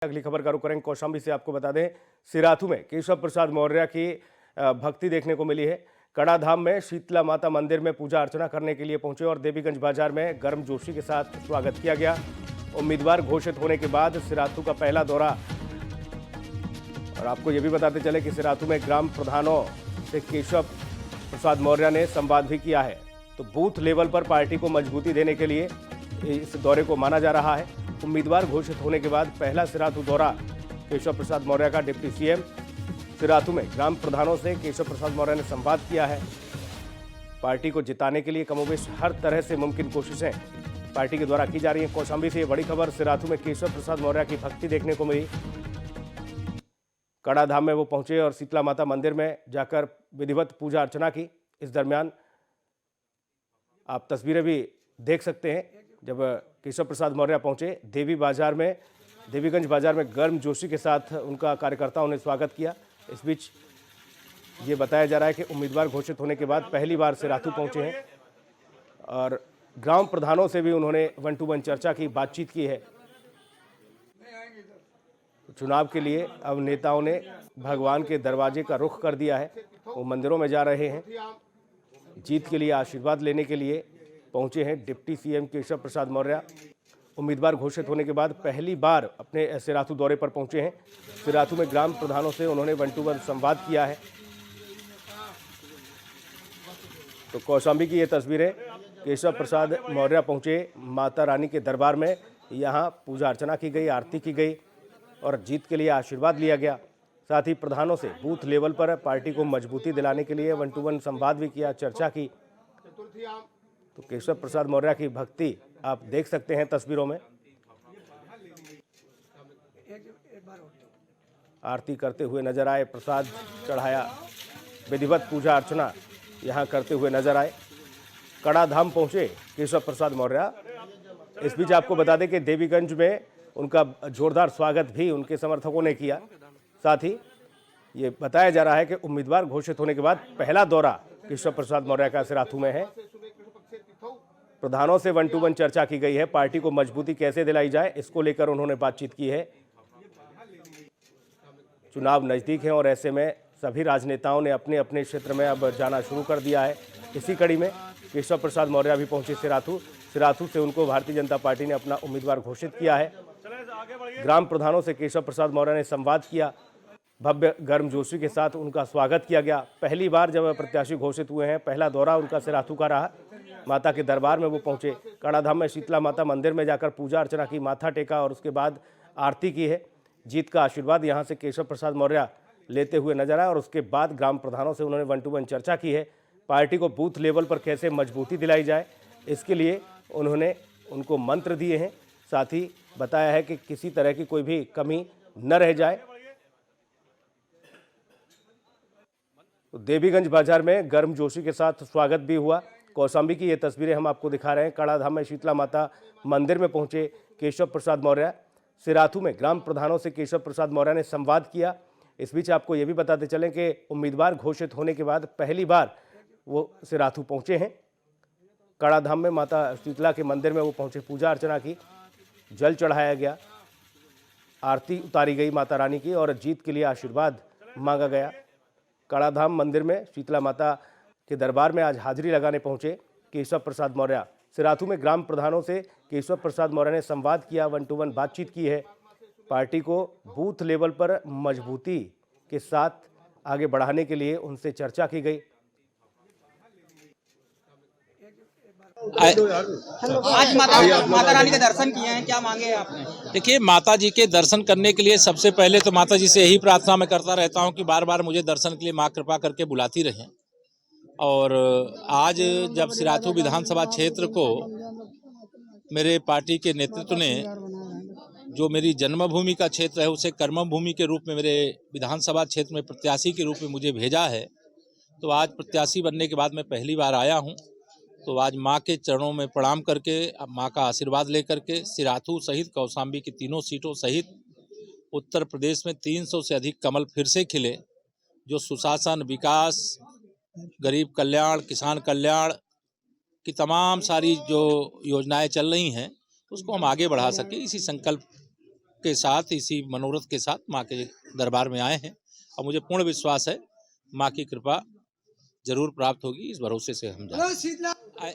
अगली खबर का रुख करेंगे कौशाम्बी से। आपको बता दें, सिराथू में केशव प्रसाद मौर्य की भक्ति देखने को मिली है। कड़ाधाम में शीतला माता मंदिर में पूजा अर्चना करने के लिए पहुंचे और देवीगंज बाजार में गर्मजोशी के साथ स्वागत किया गया। उम्मीदवार घोषित होने के बाद सिराथू का पहला दौरा। और आपको यह भी बताते चले कि सिराथू में ग्राम प्रधानों से केशव प्रसाद मौर्य ने संवाद भी किया है। तो बूथ लेवल पर पार्टी को मजबूती देने के लिए इस दौरे को माना जा रहा है। उम्मीदवार घोषित होने के बाद पहला सिराथू दौरा केशव प्रसाद मौर्य का। डिप्टी सीएम सिराथू में ग्राम प्रधानों से केशव प्रसाद मौर्य ने संवाद किया है। पार्टी को जिताने के लिए कमोबेश हर तरह से मुमकिन कोशिशें पार्टी के द्वारा की जा रही है। कौशाम्बी से बड़ी खबर, सिराथू में केशव प्रसाद मौर्य की भक्ति देखने को मिली। कड़ाधाम में वो पहुंचे और शीतला माता मंदिर में जाकर विधिवत पूजा अर्चना की। इस दरमियान आप तस्वीरें भी देख सकते हैं, जब केशव प्रसाद मौर्य पहुंचे देवीगंज बाजार में गर्मजोशी के साथ उनका कार्यकर्ताओं ने स्वागत किया। इस बीच ये बताया जा रहा है कि उम्मीदवार घोषित होने के बाद पहली बार सिराथू पहुंचे हैं और ग्राम प्रधानों से भी उन्होंने 1-to-1 चर्चा की, बातचीत की है। चुनाव के लिए अब नेताओं ने भगवान के दरवाजे का रुख कर दिया है। वो मंदिरों में जा रहे हैं, जीत के लिए आशीर्वाद लेने के लिए पहुंचे हैं। डिप्टी सीएम केशव प्रसाद मौर्य उम्मीदवार घोषित होने के बाद पहली बार अपने सिराथू दौरे पर पहुंचे हैं। सिराथू में ग्राम प्रधानों से उन्होंने 1-to-1 संवाद किया है। तो कौशाम्बी की ये तस्वीरें, केशव प्रसाद मौर्य पहुंचे माता रानी के दरबार में। यहां पूजा अर्चना की गई, आरती की गई और जीत के लिए आशीर्वाद लिया गया। साथ ही प्रधानों से बूथ लेवल पर पार्टी को मजबूती दिलाने के लिए 1-to-1 संवाद भी किया, चर्चा की। तो केशव प्रसाद मौर्य की भक्ति आप देख सकते हैं तस्वीरों में। आरती करते हुए नजर आए, प्रसाद चढ़ाया, विधिवत पूजा अर्चना यहां करते हुए नजर आए। कड़ाधाम पहुंचे केशव प्रसाद मौर्य। इस बीच आपको बता दें कि देवीगंज में उनका जोरदार स्वागत भी उनके समर्थकों ने किया। साथ ही ये बताया जा रहा है कि उम्मीदवार घोषित होने के बाद पहला दौरा केशव प्रसाद मौर्य का सिराथू में है। प्रधानों से 1-to-1 चर्चा की गई है, पार्टी को मजबूती कैसे दिलाई जाए इसको लेकर उन्होंने बातचीत की है। चुनाव नजदीक है और ऐसे में सभी राजनेताओं ने अपने अपने क्षेत्र में अब जाना शुरू कर दिया है। इसी कड़ी में केशव प्रसाद मौर्य भी पहुंचे सिराथू से उनको भारतीय जनता पार्टी ने अपना उम्मीदवार घोषित किया है। ग्राम प्रधानों से केशव प्रसाद मौर्य ने संवाद किया, भव्य गर्मजोशी के साथ उनका स्वागत किया गया। पहली बार जब प्रत्याशी घोषित हुए हैं, पहला दौरा उनका सिराथू का रहा। माता के दरबार में वो पहुंचे, कड़ाधाम में शीतला माता मंदिर में जाकर पूजा अर्चना की, माथा टेका और उसके बाद आरती की है। जीत का आशीर्वाद यहां से केशव प्रसाद मौर्य लेते हुए नजर आए और उसके बाद ग्राम प्रधानों से उन्होंने 1-to-1 चर्चा की है। पार्टी को बूथ लेवल पर कैसे मजबूती दिलाई जाए इसके लिए उन्होंने उनको मंत्र दिए हैं। साथ ही बताया है कि किसी तरह की कोई भी कमी न रह जाए। तो देवीगंज बाजार में गर्मजोशी के साथ स्वागत भी हुआ। कौशाम्बी की ये तस्वीरें हम आपको दिखा रहे हैं। कड़ाधाम में शीतला माता मंदिर में पहुंचे केशव प्रसाद मौर्य। सिराथू में ग्राम प्रधानों से केशव प्रसाद मौर्य ने संवाद किया। इस बीच आपको ये भी बताते चलें कि उम्मीदवार घोषित होने के बाद पहली बार वो सिराथू पहुंचे हैं। कड़ाधाम में माता शीतला के मंदिर में वो पहुंचे, पूजा अर्चना की, जल चढ़ाया गया, आरती उतारी गई माता रानी की और जीत के लिए आशीर्वाद मांगा गया। कड़ाधाम मंदिर में शीतला माता के दरबार में आज हाजिरी लगाने पहुंचे केशव प्रसाद मौर्य। सिराथू में ग्राम प्रधानों से केशव प्रसाद मौर्य ने संवाद किया, 1-to-1 बातचीत की है। पार्टी को बूथ लेवल पर मजबूती के साथ आगे बढ़ाने के लिए उनसे चर्चा की गई। आज माता रानी के दर्शन किए हैं, क्या मांगे आपने? देखिए, माता जी के दर्शन करने के लिए सबसे पहले तो माता जी से यही प्रार्थना मैं करता रहता हूं कि बार बार मुझे दर्शन के लिए मां कृपा करके बुलाती रहें। और आज जब सिराथू विधानसभा क्षेत्र को मेरे पार्टी के नेतृत्व ने, जो मेरी जन्मभूमि का क्षेत्र है, उसे कर्मभूमि के रूप में मेरे विधानसभा क्षेत्र में प्रत्याशी के रूप में मुझे भेजा है, तो आज प्रत्याशी बनने के बाद मैं पहली बार आया हूं। तो आज माँ के चरणों में प्रणाम करके, माँ का आशीर्वाद लेकर के सिराथू सहित कौशाम्बी की तीनों सीटों सहित उत्तर प्रदेश में 300 से अधिक कमल फिर से खिले। जो सुशासन, विकास, गरीब कल्याण, किसान कल्याण की तमाम सारी जो योजनाएं चल रही हैं, उसको हम आगे बढ़ा सकें, इसी संकल्प के साथ, इसी मनोरथ के साथ माँ के दरबार में आए हैं और मुझे पूर्ण विश्वास है माँ की कृपा जरूर प्राप्त होगी। इस भरोसे से हम जाते हैं।